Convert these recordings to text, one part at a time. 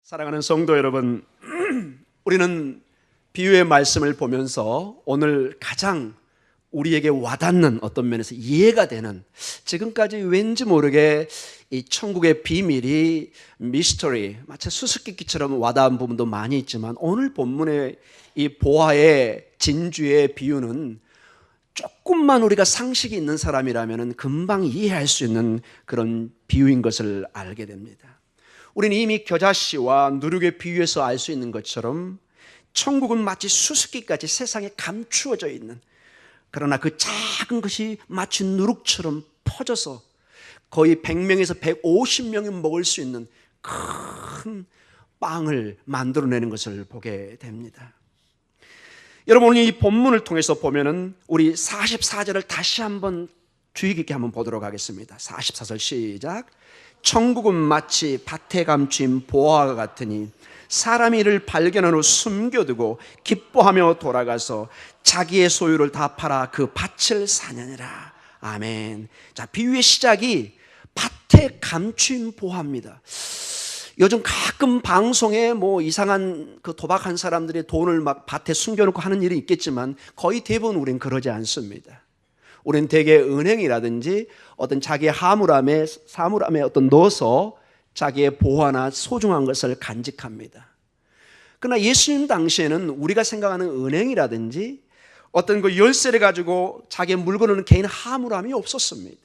사랑하는 성도 여러분, 우리는 비유의 말씀을 보면서 오늘 가장 우리에게 와닿는 어떤 면에서 이해가 되는, 지금까지 왠지 모르게 이 천국의 비밀이 미스터리, 마치 수수께끼처럼 와닿은 부분도 많이 있지만, 오늘 본문의 이 보화의 진주의 비유는 조금만 우리가 상식이 있는 사람이라면 금방 이해할 수 있는 그런 비유인 것을 알게 됩니다. 우리는 이미 겨자씨와 누룩의 비유에서 알 수 있는 것처럼 천국은 마치 수수께끼까지 세상에 감추어져 있는, 그러나 그 작은 것이 마치 누룩처럼 퍼져서 거의 100명에서 150명이 먹을 수 있는 큰 빵을 만들어내는 것을 보게 됩니다. 여러분, 오늘 이 본문을 통해서 보면은 우리 44절을 다시 한번 주의 깊게 한번 보도록 하겠습니다. 44절 시작. 천국은 마치 밭에 감춘 보화와 같으니 사람이 이를 발견한 후 숨겨두고 기뻐하며 돌아가서 자기의 소유를 다 팔아 그 밭을 사느니라. 아멘. 자, 비유의 시작이 밭에 감춘 보화입니다. 요즘 가끔 방송에 이상한 그 도박한 사람들이 돈을 막 밭에 숨겨놓고 하는 일이 있겠지만, 거의 대부분 우린 그러지 않습니다. 우리는 대개 은행이라든지 어떤 자기의 사물함에 어떤 넣어서 자기의 보화나 소중한 것을 간직합니다. 그러나 예수님 당시에는 우리가 생각하는 은행이라든지 어떤 그 열쇠를 가지고 자기의 물건을 개인 사물함이 없었습니다.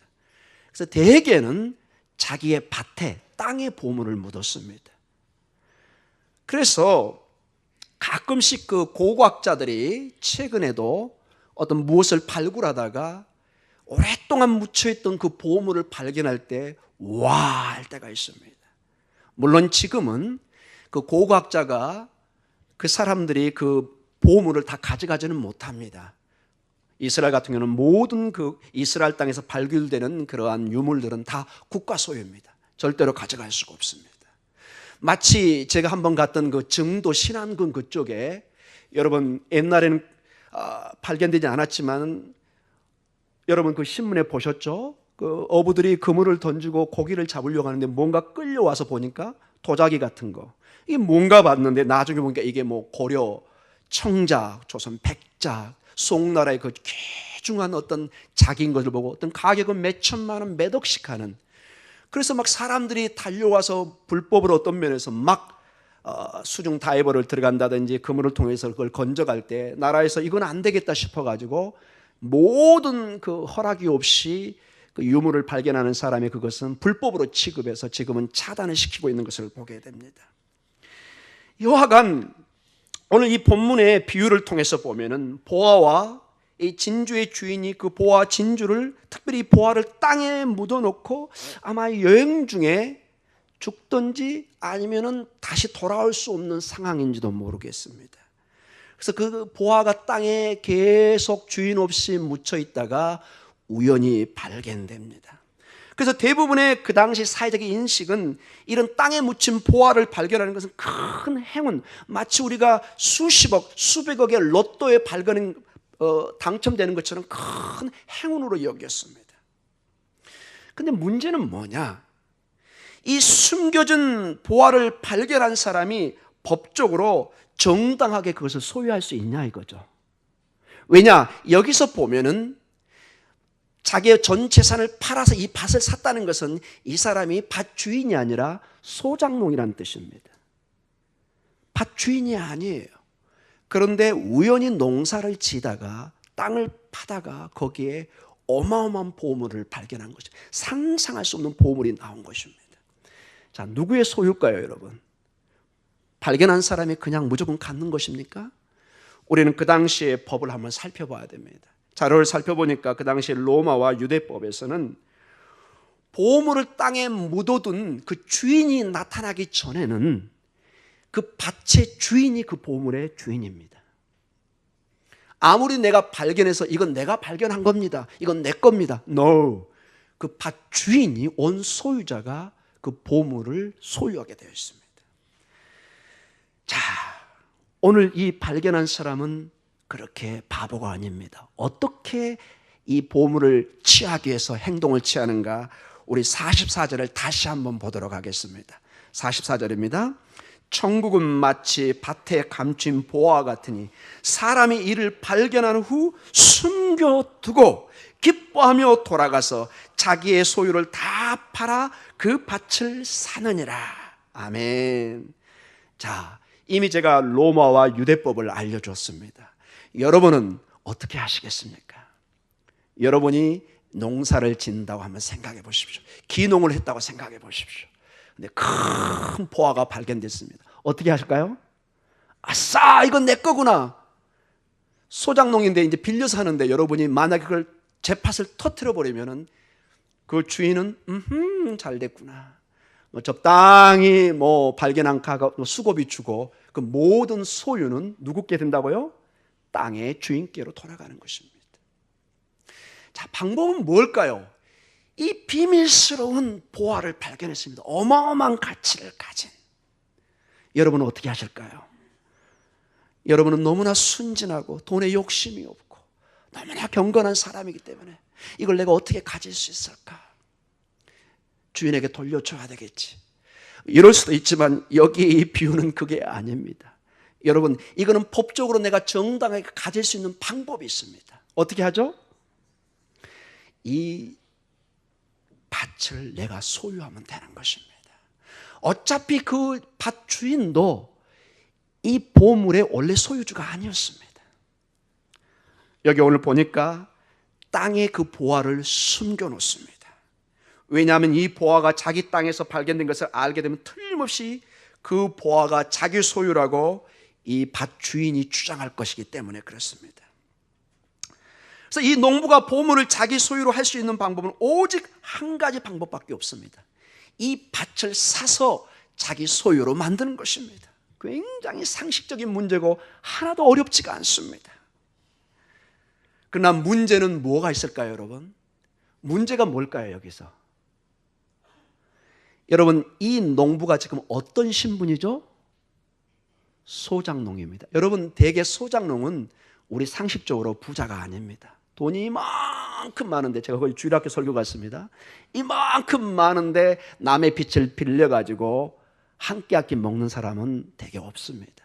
그래서 대개는 자기의 밭에, 땅에 보물을 묻었습니다. 그래서 가끔씩 그 고고학자들이 최근에도 어떤 무엇을 발굴하다가 오랫동안 묻혀있던 그 보물을 발견할 때 와 할 때가 있습니다. 물론 지금은 그 고고학자가 그 사람들이 그 보물을 다 가져가지는 못합니다. 이스라엘 같은 경우는 모든 그 이스라엘 땅에서 발굴되는 그러한 유물들은 다 국가 소유입니다. 절대로 가져갈 수가 없습니다. 마치 제가 한번 갔던 그 증도 신안군 그쪽에, 여러분 옛날에는 발견되지 않았지만 여러분 그 신문에 보셨죠? 그 어부들이 그물을 던지고 고기를 잡으려고 하는데 뭔가 끌려와서 보니까 도자기 같은 거, 이게 뭔가 봤는데 나중에 보니까 이게 고려 청작, 조선 백작, 송나라의 그 귀중한 어떤 작인 것을 보고 어떤 가격은 몇 천만 원, 몇 억씩 하는, 그래서 막 사람들이 달려와서 불법으로 어떤 면에서 막 수중 다이버를 들어간다든지 그물을 통해서 그걸 건져갈 때 나라에서 이건 안 되겠다 싶어가지고 모든 그 허락이 없이 그 유물을 발견하는 사람이 그것은 불법으로 취급해서 지금은 차단을 시키고 있는 것을 보게 됩니다. 여하간 오늘 이 본문의 비유를 통해서 보면은 보화와 이 진주의 주인이 그 보화 진주를, 특별히 보화를 땅에 묻어놓고 아마 여행 중에 죽든지 아니면은 다시 돌아올 수 없는 상황인지도 모르겠습니다. 그래서 그 보화가 땅에 계속 주인 없이 묻혀 있다가 우연히 발견됩니다. 그래서 대부분의 그 당시 사회적 인식은 이런 땅에 묻힌 보화를 발견하는 것은 큰 행운, 마치 우리가 수십억, 수백억의 로또에 당첨되는 것처럼 큰 행운으로 여겼습니다. 그런데 문제는 뭐냐? 이 숨겨진 보화를 발견한 사람이 법적으로 정당하게 그것을 소유할 수 있냐 이거죠. 왜냐? 여기서 보면은 자기의 전 재산을 팔아서 이 밭을 샀다는 것은 이 사람이 밭 주인이 아니라 소장농이라는 뜻입니다. 밭 주인이 아니에요. 그런데 우연히 농사를 지다가 땅을 파다가 거기에 어마어마한 보물을 발견한 것이죠. 상상할 수 없는 보물이 나온 것입니다. 자, 누구의 소유일까요, 여러분? 발견한 사람이 그냥 무조건 갖는 것입니까? 우리는 그 당시의 법을 한번 살펴봐야 됩니다. 자료를 살펴보니까 그 당시 로마와 유대법에서는 보물을 땅에 묻어둔 그 주인이 나타나기 전에는 그 밭의 주인이 그 보물의 주인입니다. 아무리 내가 발견해서 이건 내가 발견한 겁니다, 이건 내 겁니다, No. 그 밭 주인이, 원 소유자가 그 보물을 소유하게 되어 있습니다. 자, 오늘 이 발견한 사람은 그렇게 바보가 아닙니다. 어떻게 이 보물을 취하기 위해서 행동을 취하는가? 우리 44절을 다시 한번 보도록 하겠습니다. 44절입니다. 천국은 마치 밭에 감춘 보화 같으니 사람이 이를 발견한 후 숨겨두고 기뻐하며 돌아가서 자기의 소유를 다 팔아 그 밭을 사느니라. 아멘. 자, 이미 제가 로마와 유대법을 알려줬습니다. 여러분은 어떻게 하시겠습니까? 여러분이 농사를 짓는다고 한번 생각해 보십시오. 기농을 했다고 생각해 보십시오. 근데 큰 보화가 발견됐습니다. 어떻게 하실까요? 아싸, 이건 내 거구나. 소작농인데 이제 빌려서 하는데 여러분이 만약에 그걸 제 밭을 터뜨려 버리면은 그 주인은 잘 됐구나. 적당히 발견한 가가 수고비 주고 그 모든 소유는 누구께 된다고요? 땅의 주인께로 돌아가는 것입니다. 자, 방법은 뭘까요? 이 비밀스러운 보화를 발견했습니다. 어마어마한 가치를 가진. 여러분은 어떻게 하실까요? 여러분은 너무나 순진하고 돈에 욕심이 없고 너무나 경건한 사람이기 때문에 이걸 내가 어떻게 가질 수 있을까? 주인에게 돌려줘야 되겠지. 이럴 수도 있지만 여기 이 비유는 그게 아닙니다. 여러분, 이거는 법적으로 내가 정당하게 가질 수 있는 방법이 있습니다. 어떻게 하죠? 이 밭을 내가 소유하면 되는 것입니다. 어차피 그 밭 주인도 이 보물의 원래 소유주가 아니었습니다. 여기 오늘 보니까 땅에 그 보화를 숨겨 놓습니다. 왜냐하면 이 보화가 자기 땅에서 발견된 것을 알게 되면 틀림없이 그 보화가 자기 소유라고 이 밭 주인이 주장할 것이기 때문에 그렇습니다. 그래서 이 농부가 보물을 자기 소유로 할 수 있는 방법은 오직 한 가지 방법밖에 없습니다. 이 밭을 사서 자기 소유로 만드는 것입니다. 굉장히 상식적인 문제고 하나도 어렵지가 않습니다. 그러나 문제는 뭐가 있을까요, 여러분? 문제가 뭘까요, 여기서? 여러분, 이 농부가 지금 어떤 신분이죠? 소작농입니다. 여러분, 대개 소작농은 우리 상식적으로 부자가 아닙니다. 돈이 이만큼 많은데, 제가 거기 주일학교 설교 갔습니다. 이만큼 많은데 남의 빚을 빌려가지고 한 끼 한 끼 먹는 사람은 되게 없습니다.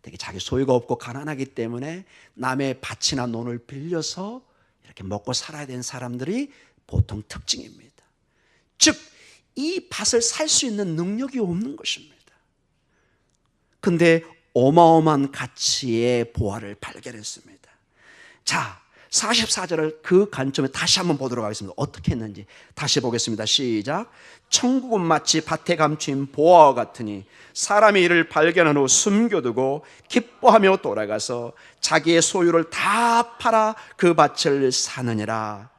되게 자기 소유가 없고 가난하기 때문에 남의 밭이나 논을 빌려서 이렇게 먹고 살아야 되는 사람들이 보통 특징입니다. 즉, 이 밭을 살 수 있는 능력이 없는 것입니다. 근데 어마어마한 가치의 보화를 발견했습니다. 자, 44절을 그 관점에 다시 한번 보도록 하겠습니다. 어떻게 했는지 다시 보겠습니다. 시작. 천국은 마치 밭에 감춘 보화와 같으니 사람이 이를 발견한 후 숨겨두고 기뻐하며 돌아가서 자기의 소유를 다 팔아 그 밭을 사느니라.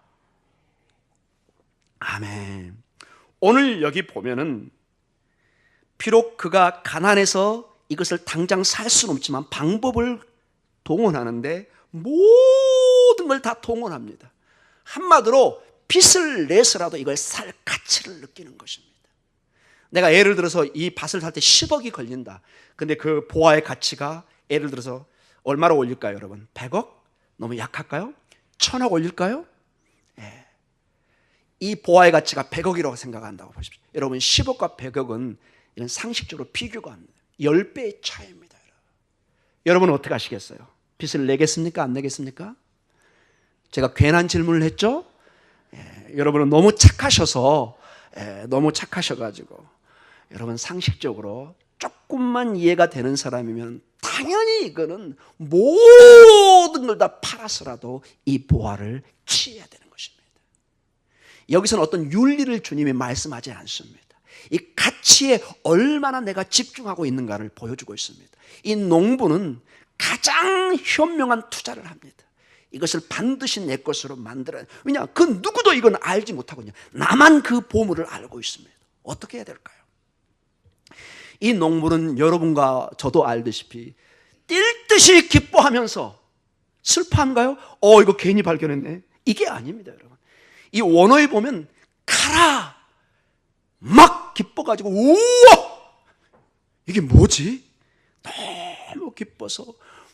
아멘. 오늘 여기 보면은 비록 그가 가난해서 이것을 당장 살 수는 없지만 방법을 동원하는데 모든 걸 다 동원합니다. 한마디로 빚을 내서라도 이걸 살 가치를 느끼는 것입니다. 내가 예를 들어서 이 밭을 살 때 10억이 걸린다. 근데 그 보화의 가치가 예를 들어서 얼마로 올릴까요, 여러분? 100억? 너무 약할까요? 1000억 올릴까요? 예. 이 보화의 가치가 100억이라고 생각한다고 보십시오. 여러분, 10억과 100억은 이런 상식적으로 비교가 안 돼요. 10배의 차이입니다. 여러분은 어떻게 하시겠어요? 빚을 내겠습니까? 안 내겠습니까? 제가 괜한 질문을 했죠? 여러분은 너무 착하셔서 너무 착하셔가지고 여러분 상식적으로 조금만 이해가 되는 사람이면 당연히 이거는 모든 걸 다 팔아서라도 이 보화를 취해야 되는 것입니다. 여기서는 어떤 윤리를 주님이 말씀하지 않습니다. 이 가치에 얼마나 내가 집중하고 있는가를 보여주고 있습니다. 이 농부는 가장 현명한 투자를 합니다. 이것을 반드시 내 것으로 만들어야 돼. 왜냐? 그 누구도 이건 알지 못하거든요. 나만 그 보물을 알고 있습니다. 어떻게 해야 될까요? 이 농부는 여러분과 저도 알다시피 뛸 듯이 기뻐하면서 슬퍼한가요? 이거 괜히 발견했네. 이게 아닙니다, 여러분. 이 원어에 보면 가라 막 기뻐가지고 우와 이게 뭐지? 너무 기뻐서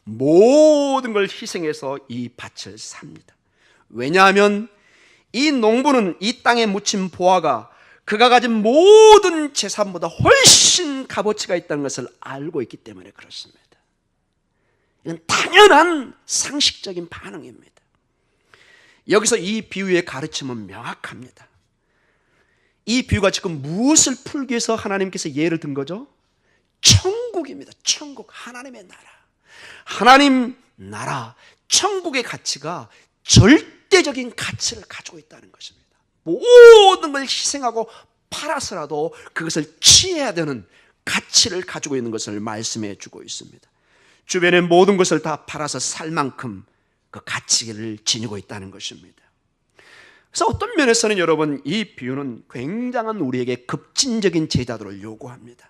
모든 걸 희생해서 이 밭을 삽니다. 왜냐하면 이 농부는 이 땅에 묻힌 보화가 그가 가진 모든 재산보다 훨씬 큰 값어치가 있다는 것을 알고 있기 때문에 그렇습니다. 이건 당연한 상식적인 반응입니다. 여기서 이 비유의 가르침은 명확합니다. 이 비유가 지금 무엇을 풀기 위해서 하나님께서 예를 든 거죠? 천국입니다. 천국, 하나님의 나라. 하나님 나라, 천국의 가치가 절대적인 가치를 가지고 있다는 것입니다. 모든 걸 희생하고 팔아서라도 그것을 취해야 되는 가치를 가지고 있는 것을 말씀해 주고 있습니다. 주변의 모든 것을 다 팔아서 살 만큼 그 가치를 지니고 있다는 것입니다. 그래서 어떤 면에서는 여러분, 이 비유는 굉장한 우리에게 급진적인 제자도를 요구합니다.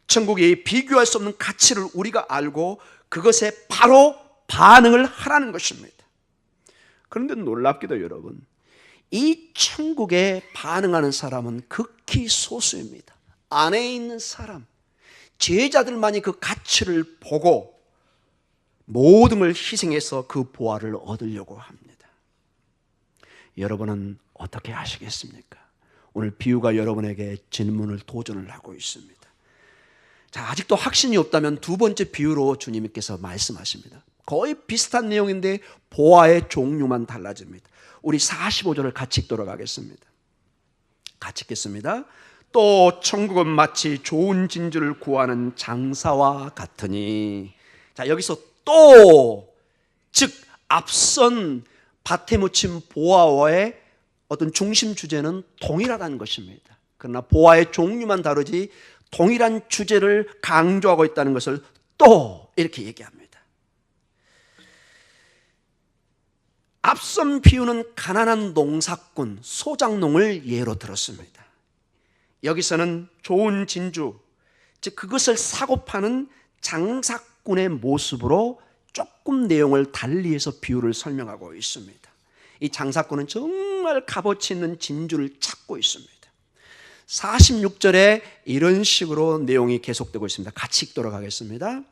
천국의 비교할 수 없는 가치를 우리가 알고 그것에 바로 반응을 하라는 것입니다. 그런데 놀랍게도 여러분, 이 천국에 반응하는 사람은 극히 소수입니다. 안에 있는 사람, 제자들만이 그 가치를 보고 모든 걸 희생해서 그 보화를 얻으려고 합니다. 여러분은 어떻게 하시겠습니까? 오늘 비유가 여러분에게 질문을 도전을 하고 있습니다. 자, 아직도 확신이 없다면 두 번째 비유로 주님께서 말씀하십니다. 거의 비슷한 내용인데 보화의 종류만 달라집니다. 우리 45절을 같이 읽도록 하겠습니다. 같이 읽겠습니다. 또 천국은 마치 좋은 진주를 구하는 장사와 같으니. 자, 여기서 또, 즉 앞선 밭에 묻힌 보화와의 어떤 중심 주제는 동일하다는 것입니다. 그러나 보화의 종류만 다르지 동일한 주제를 강조하고 있다는 것을 또 이렇게 얘기합니다. 앞선 비유는 가난한 농사꾼, 소작농을 예로 들었습니다. 여기서는 좋은 진주, 즉 그것을 사고 파는 장사꾼의 모습으로 조금 내용을 달리해서 비유를 설명하고 있습니다. 이 장사꾼은 정말 값어치 있는 진주를 찾고 있습니다. 46절에 이런 식으로 내용이 계속되고 있습니다. 같이 읽도록 하겠습니다.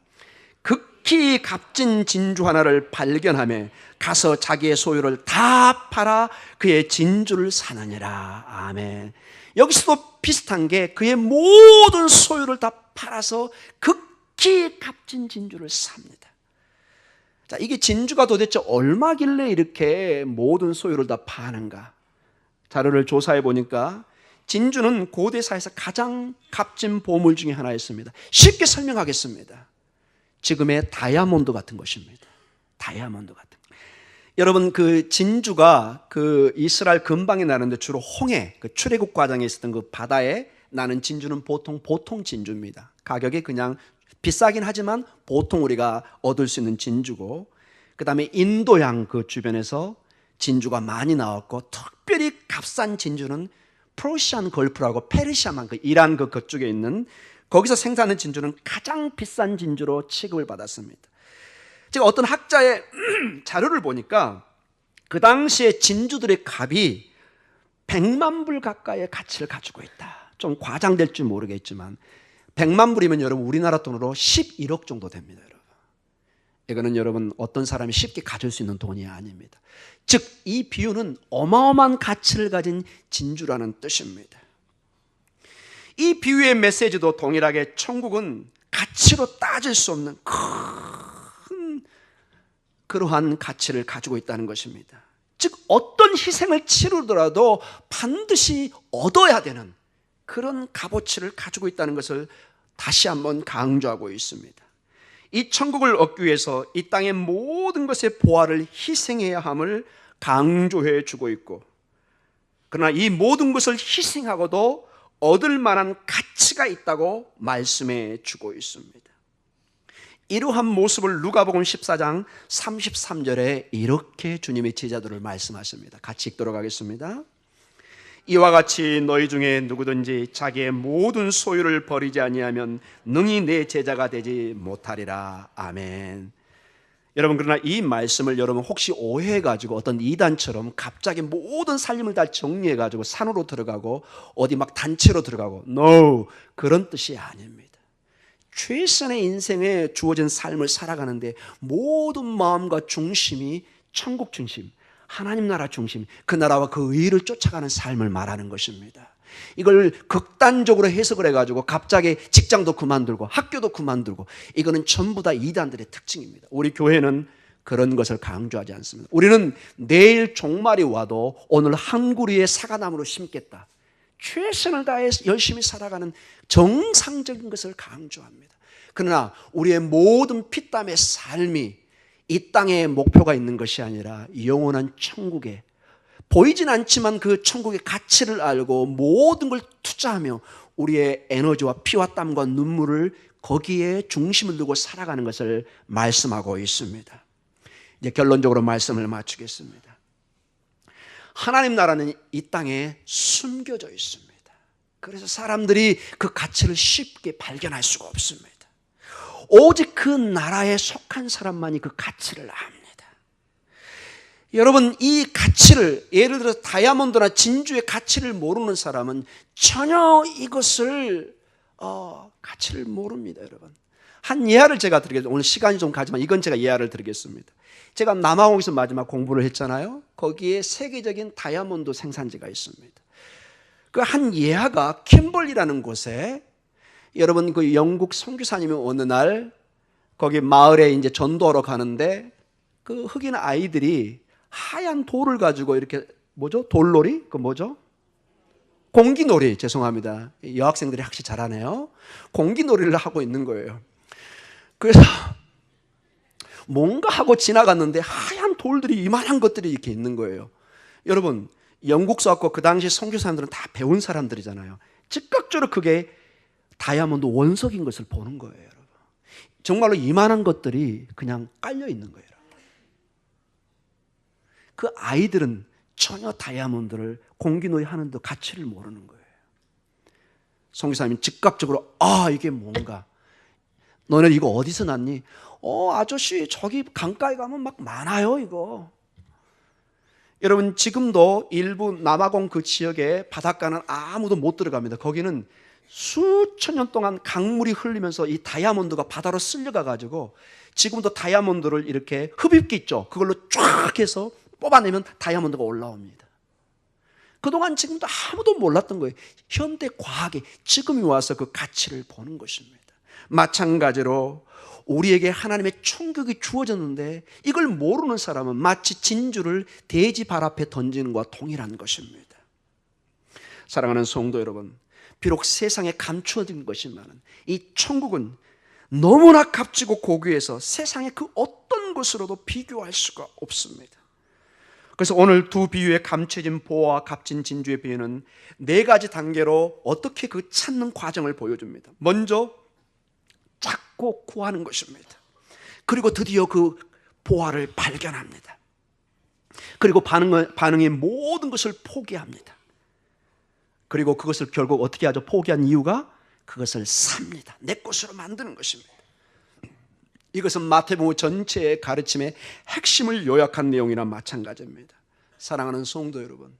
극히 값진 진주 하나를 발견하며 가서 자기의 소유를 다 팔아 그의 진주를 사느니라. 아멘. 여기서도 비슷한 게 그의 모든 소유를 다 팔아서 극히 값진 진주를 삽니다. 자, 이게 진주가 도대체 얼마길래 이렇게 모든 소유를 다 파는가? 자료를 조사해 보니까 진주는 고대사에서 가장 값진 보물 중에 하나였습니다. 쉽게 설명하겠습니다. 지금의 다이아몬드 같은 것입니다. 다이아몬드 같은 것. 여러분, 그 진주가 그 이스라엘 근방에 나는데 주로 홍해, 그 출애굽 과정에 있었던 그 바다에 나는 진주는 보통 진주입니다. 가격이 그냥 비싸긴 하지만 보통 우리가 얻을 수 있는 진주고, 그 다음에 인도양 그 주변에서 진주가 많이 나왔고, 특별히 값싼 진주는 프로시안 걸프라고 페르시아만 그 이란 그쪽에 있는 거기서 생산하는 진주는 가장 비싼 진주로 취급을 받았습니다. 제가 어떤 학자의 자료를 보니까 그 당시에 진주들의 값이 100만 불 가까이의 가치를 가지고 있다. 좀 과장될지 모르겠지만 100만 불이면 여러분 우리나라 돈으로 11억 정도 됩니다. 여러분. 이거는 여러분 어떤 사람이 쉽게 가질 수 있는 돈이 아닙니다. 즉 이 비유는 어마어마한 가치를 가진 진주라는 뜻입니다. 이 비유의 메시지도 동일하게 천국은 가치로 따질 수 없는 큰 그러한 가치를 가지고 있다는 것입니다. 즉 어떤 희생을 치르더라도 반드시 얻어야 되는 그런 값어치를 가지고 있다는 것을 다시 한번 강조하고 있습니다. 이 천국을 얻기 위해서 이 땅의 모든 것의 보화를 희생해야 함을 강조해 주고 있고, 그러나 이 모든 것을 희생하고도 얻을 만한 가치가 있다고 말씀해 주고 있습니다. 이러한 모습을 누가복음 14장 33절에 이렇게 주님의 제자들을 말씀하십니다. 같이 읽도록 하겠습니다. 이와 같이 너희 중에 누구든지 자기의 모든 소유를 버리지 아니하면 능히 내 제자가 되지 못하리라. 아멘. 여러분, 그러나 이 말씀을 여러분 혹시 오해해가지고 어떤 이단처럼 갑자기 모든 살림을 다 정리해가지고 산으로 들어가고 어디 막 단체로 들어가고, no, 그런 뜻이 아닙니다. 최선의 인생에 주어진 삶을 살아가는데 모든 마음과 중심이 천국 중심, 하나님 나라 중심, 그 나라와 그 의를 쫓아가는 삶을 말하는 것입니다. 이걸 극단적으로 해석을 해가지고 갑자기 직장도 그만두고 학교도 그만두고, 이거는 전부 다 이단들의 특징입니다. 우리 교회는 그런 것을 강조하지 않습니다. 우리는 내일 종말이 와도 오늘 한 구리의 사과나무로 심겠다, 최선을 다해서 열심히 살아가는 정상적인 것을 강조합니다. 그러나 우리의 모든 피땀의 삶이 이 땅에 목표가 있는 것이 아니라 영원한 천국에, 보이진 않지만 그 천국의 가치를 알고 모든 걸 투자하며 우리의 에너지와 피와 땀과 눈물을 거기에 중심을 두고 살아가는 것을 말씀하고 있습니다. 이제 결론적으로 말씀을 마치겠습니다. 하나님 나라는 이 땅에 숨겨져 있습니다. 그래서 사람들이 그 가치를 쉽게 발견할 수가 없습니다. 오직 그 나라에 속한 사람만이 그 가치를 압니다. 여러분, 이 가치를, 예를 들어서 다이아몬드나 진주의 가치를 모르는 사람은 전혀 이것을 가치를 모릅니다. 여러분, 한 예화를 제가 드리겠습니다. 오늘 시간이 좀 가지만 이건 제가 예화를 드리겠습니다. 제가 남아공에서 마지막 공부를 했잖아요. 거기에 세계적인 다이아몬드 생산지가 있습니다. 그 한 예화가 캠벌리라는 곳에, 여러분 그 영국 선교사님이 어느 날 거기 마을에 이제 전도하러 가는데 그 흑인 아이들이 하얀 돌을 가지고 이렇게, 뭐죠? 돌놀이? 그 뭐죠? 공기놀이, 죄송합니다. 여학생들이 확실히 잘하네요. 공기놀이를 하고 있는 거예요. 그래서 뭔가 하고 지나갔는데 하얀 돌들이, 이만한 것들이 이렇게 있는 거예요. 여러분, 영국서 왔고 그 당시 선교사님들은 다 배운 사람들이잖아요. 즉각적으로 그게 다이아몬드 원석인 것을 보는 거예요. 여러분, 정말로 이만한 것들이 그냥 깔려 있는 거예요. 그 아이들은 전혀 다이아몬드를 공기놀이 하는데 가치를 모르는 거예요. 선교사님이 즉각적으로, 이게 뭔가, 너네 이거 어디서 났니? 아저씨 저기 강가에 가면 막 많아요 이거. 여러분, 지금도 일부 남아공 그 지역에 바닷가는 아무도 못 들어갑니다. 거기는 수천 년 동안 강물이 흘리면서 이 다이아몬드가 바다로 쓸려가 가지고 지금도 다이아몬드를 이렇게 흡입기 있죠, 그걸로 쫙 해서 뽑아내면 다이아몬드가 올라옵니다. 그동안 지금도 아무도 몰랐던 거예요. 현대 과학이 지금이 와서 그 가치를 보는 것입니다. 마찬가지로 우리에게 하나님의 천국이 주어졌는데 이걸 모르는 사람은 마치 진주를 돼지 발 앞에 던지는 것과 동일한 것입니다. 사랑하는 성도 여러분, 비록 세상에 감추어진 것이지만 이 천국은 너무나 값지고 고귀해서 세상의 그 어떤 것으로도 비교할 수가 없습니다. 그래서 오늘 두 비유의 감춰진 보화와 값진 진주의 비유는 네 가지 단계로 어떻게 그 찾는 과정을 보여줍니다. 먼저 찾고 구하는 것입니다. 그리고 드디어 그 보화를 발견합니다. 그리고 반응의 모든 것을 포기합니다. 그리고 그것을 결국 어떻게 하죠? 포기한 이유가 그것을 삽니다. 내 것으로 만드는 것입니다. 이것은 마태복음 전체의 가르침의 핵심을 요약한 내용이나 마찬가지입니다. 사랑하는 성도 여러분,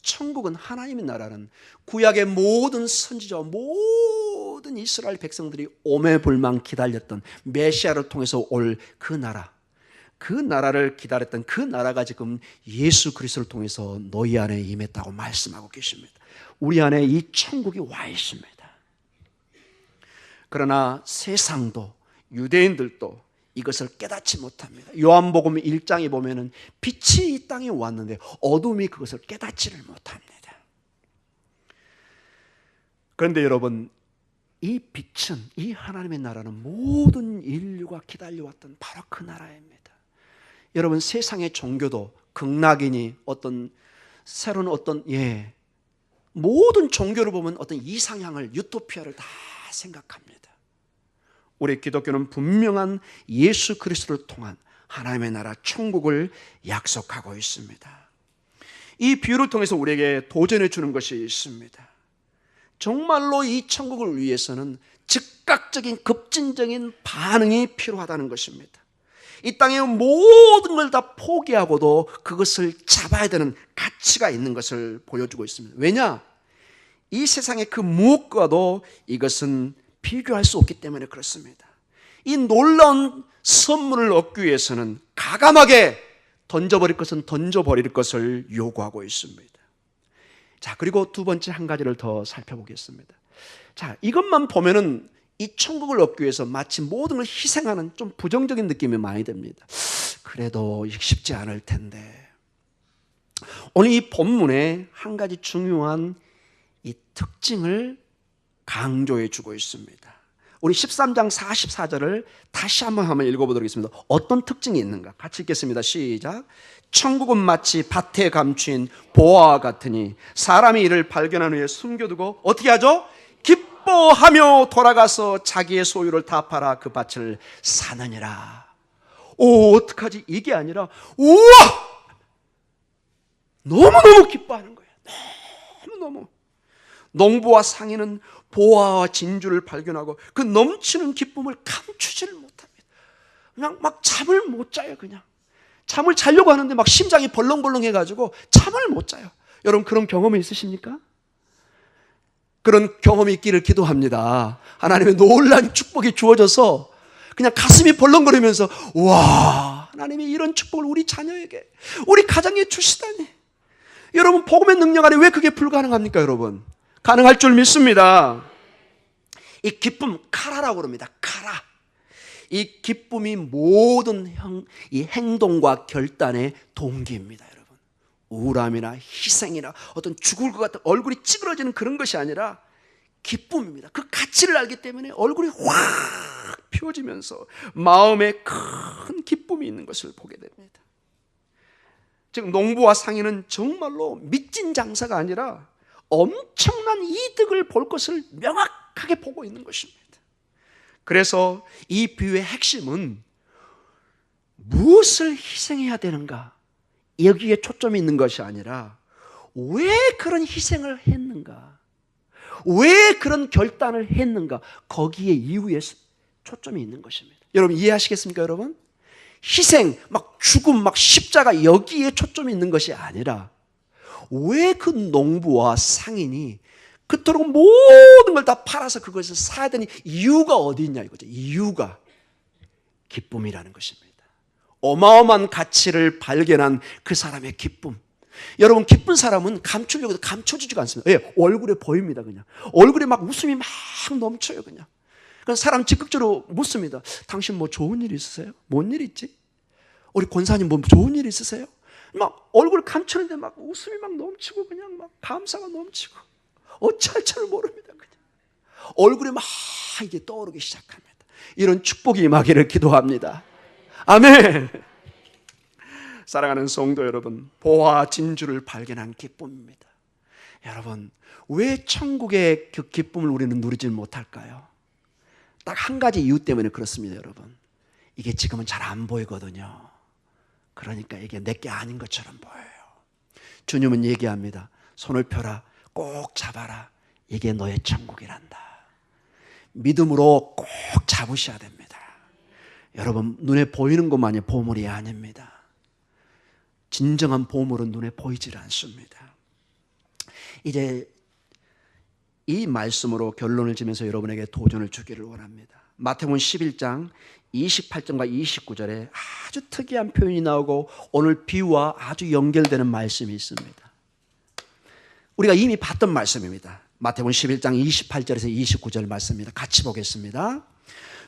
천국은, 하나님의 나라는 구약의 모든 선지자와 모든 이스라엘 백성들이 오매불망 기다렸던 메시아를 통해서 올 그 나라, 그 나라를 기다렸던 그 나라가 지금 예수 그리스도를 통해서 너희 안에 임했다고 말씀하고 계십니다. 우리 안에 이 천국이 와 있습니다. 그러나 세상도 유대인들도 이것을 깨닫지 못합니다. 요한복음 1장에 보면은 빛이 이 땅에 왔는데 어둠이 그것을 깨닫지를 못합니다. 그런데 여러분, 이 빛은, 이 하나님의 나라는 모든 인류가 기다려왔던 바로 그 나라입니다. 여러분, 세상의 종교도 극락이니 어떤 새로운 모든 종교를 보면 어떤 이상향을, 유토피아를 다 생각합니다. 우리 기독교는 분명한 예수 그리스도를 통한 하나님의 나라 천국을 약속하고 있습니다. 이 비유를 통해서 우리에게 도전해 주는 것이 있습니다. 정말로 이 천국을 위해서는 즉각적인 급진적인 반응이 필요하다는 것입니다. 이 땅의 모든 걸 다 포기하고도 그것을 잡아야 되는 가치가 있는 것을 보여주고 있습니다. 왜냐? 이 세상의 그 무엇과도 이것은 비교할 수 없기 때문에 그렇습니다. 이 놀라운 선물을 얻기 위해서는 가감하게 던져버릴 것은 던져버릴 것을 요구하고 있습니다. 자, 그리고 두 번째 한 가지를 더 살펴보겠습니다. 자, 이것만 보면은 이 천국을 얻기 위해서 마치 모든 걸 희생하는 좀 부정적인 느낌이 많이 듭니다. 그래도 쉽지 않을 텐데. 오늘 이 본문에 한 가지 중요한 이 특징을 강조해 주고 있습니다. 우리 13장 44절을 다시 한번 읽어보도록 하겠습니다. 어떤 특징이 있는가? 같이 읽겠습니다. 시작. 천국은 마치 밭에 감추인 보화와 같으니 사람이 이를 발견한 후에 숨겨두고 어떻게 하죠? 기뻐하며 돌아가서 자기의 소유를 다 팔아 그 밭을 사느니라. 오, 어떡하지? 이게 아니라 우와! 너무너무 기뻐하는 거예요. 너무너무. 농부와 상인은 보화와 진주를 발견하고 그 넘치는 기쁨을 감추지를 못합니다. 그냥 막 잠을 못 자요. 그냥 잠을 자려고 하는데 막 심장이 벌렁벌렁 해가지고 잠을 못 자요. 여러분 그런 경험이 있으십니까? 그런 경험이 있기를 기도합니다. 하나님의 놀라운 축복이 주어져서 그냥 가슴이 벌렁거리면서 와, 하나님이 이런 축복을 우리 자녀에게, 우리 가정에 주시다니. 여러분 복음의 능력 안에 왜 그게 불가능합니까? 여러분 가능할 줄 믿습니다. 이 기쁨 카라라고 그럽니다. 카라. 이 기쁨이 모든 이 행동과 결단의 동기입니다. 여러분 우울함이나 희생이나 어떤 죽을 것 같은 얼굴이 찌그러지는 그런 것이 아니라 기쁨입니다. 그 가치를 알기 때문에 얼굴이 확 펴지면서 마음에 큰 기쁨이 있는 것을 보게 됩니다. 즉 농부와 상인은 정말로 미친 장사가 아니라 엄청난 이득을 볼 것을 명확하게 보고 있는 것입니다. 그래서 이 비유의 핵심은 무엇을 희생해야 되는가, 여기에 초점이 있는 것이 아니라 왜 그런 희생을 했는가, 왜 그런 결단을 했는가, 거기에 이유에 초점이 있는 것입니다. 여러분 이해하시겠습니까? 여러분 희생, 막 죽음, 막 십자가, 여기에 초점이 있는 것이 아니라 왜 그 농부와 상인이 그토록 모든 걸 다 팔아서 그것을 사야 되는 이유가 어디 있냐 이거죠. 이유가 기쁨이라는 것입니다. 어마어마한 가치를 발견한 그 사람의 기쁨. 여러분 기쁜 사람은 감추려고 해도 감춰지지가 않습니다. 예, 얼굴에 보입니다. 그냥 얼굴에 막 웃음이 막 넘쳐요. 그냥. 그래서 사람 적극적으로 묻습니다. 당신 뭐 좋은 일 있으세요? 뭔 일 있지? 우리 권사님 뭐 좋은 일 있으세요? 막 얼굴 감추는데 막 웃음이 막 넘치고 그냥 막 감사가 넘치고 어찌할 줄 모릅니다. 그냥 얼굴에 막 이게 떠오르기 시작합니다. 이런 축복이 임하기를 기도합니다. 아멘. 사랑하는 성도 여러분, 보화 진주를 발견한 기쁨입니다. 여러분 왜 천국의 그 기쁨을 우리는 누리지 못할까요? 딱 한 가지 이유 때문에 그렇습니다. 여러분 이게 지금은 잘 안 보이거든요. 그러니까 이게 내게 아닌 것처럼 보여요. 주님은 얘기합니다. 손을 펴라, 꼭 잡아라, 이게 너의 천국이란다. 믿음으로 꼭 잡으셔야 됩니다. 여러분 눈에 보이는 것만이 보물이 아닙니다. 진정한 보물은 눈에 보이질 않습니다. 이제 이 말씀으로 결론을 지면서 여러분에게 도전을 주기를 원합니다. 마태복음 11장 28절과 29절에 아주 특이한 표현이 나오고 오늘 비유와 아주 연결되는 말씀이 있습니다. 우리가 이미 봤던 말씀입니다. 마태복음 11장 28절에서 29절 말씀입니다. 같이 보겠습니다.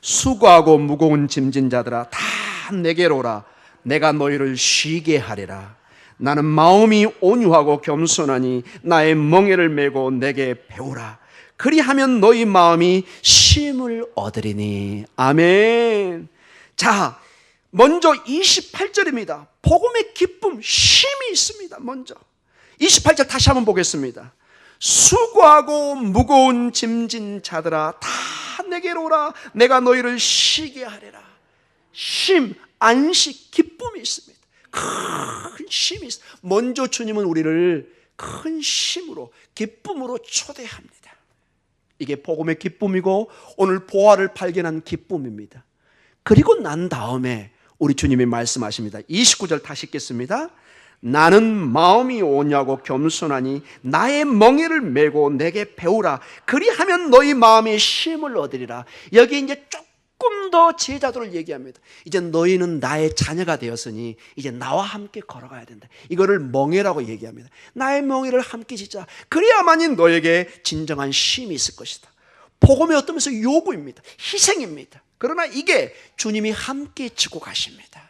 수고하고 무거운 짐진 자들아 다 내게로 오라. 내가 너희를 쉬게 하리라. 나는 마음이 온유하고 겸손하니 나의 멍에를 메고 내게 배우라. 그리하면 너희 마음이 쉼을 얻으리니. 아멘. 자, 먼저 28절입니다. 복음의 기쁨, 쉼이 있습니다. 먼저 28절 다시 한번 보겠습니다. 수고하고 무거운 짐진 자들아 다 내게로 오라. 내가 너희를 쉬게 하리라. 쉼, 안식, 기쁨이 있습니다. 큰 쉼이 있습니다. 먼저 주님은 우리를 큰 쉼으로, 기쁨으로 초대합니다. 이게 복음의 기쁨이고 오늘 보화를 발견한 기쁨입니다. 그리고 난 다음에 우리 주님이 말씀하십니다. 29절 다시 읽겠습니다. 나는 마음이 오냐고 겸손하니 나의 멍에를 메고 내게 배우라. 그리하면 너희 마음이 쉼을 얻으리라. 여기 이제 조금 좀 더 제자들을 얘기합니다. 이제 너희는 나의 자녀가 되었으니 이제 나와 함께 걸어가야 된다. 이거를 멍에라고 얘기합니다. 나의 멍에를 함께 지자. 그래야만이 너에게 진정한 쉼이 있을 것이다. 복음의 어떤 면에서 요구입니다. 희생입니다. 그러나 이게 주님이 함께 지고 가십니다.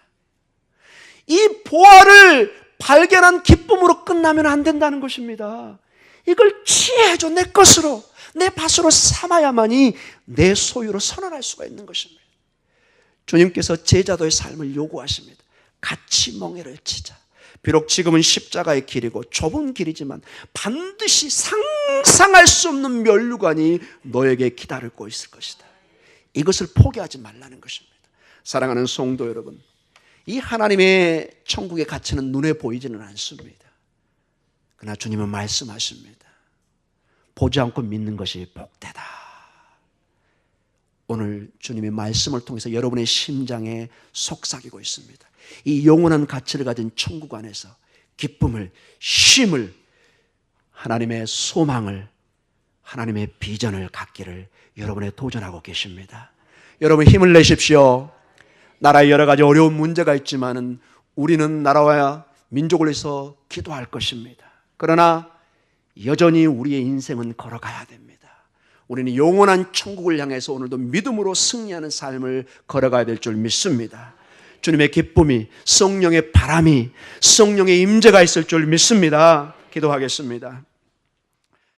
이 보화를 발견한 기쁨으로 끝나면 안 된다는 것입니다. 이걸 취해줘. 내 것으로, 내 밭으로 삼아야만이 내 소유로 선언할 수가 있는 것입니다. 주님께서 제자도의 삶을 요구하십니다. 같이 멍에를 치자. 비록 지금은 십자가의 길이고 좁은 길이지만 반드시 상상할 수 없는 면류관이 너에게 기다리고 있을 것이다. 이것을 포기하지 말라는 것입니다. 사랑하는 성도 여러분, 이 하나님의 천국의 가치는 눈에 보이지는 않습니다. 그러나 주님은 말씀하십니다. 보지 않고 믿는 것이 복되다. 오늘 주님의 말씀을 통해서 여러분의 심장에 속삭이고 있습니다. 이 영원한 가치를 가진 천국 안에서 기쁨을, 쉼을, 하나님의 소망을, 하나님의 비전을 갖기를 여러분에 도전하고 계십니다. 여러분 힘을 내십시오. 나라에 여러 가지 어려운 문제가 있지만은 우리는 나라와 민족을 위해서 기도할 것입니다. 그러나 여전히 우리의 인생은 걸어가야 됩니다. 우리는 영원한 천국을 향해서 오늘도 믿음으로 승리하는 삶을 걸어가야 될 줄 믿습니다. 주님의 기쁨이, 성령의 바람이, 성령의 임재가 있을 줄 믿습니다. 기도하겠습니다.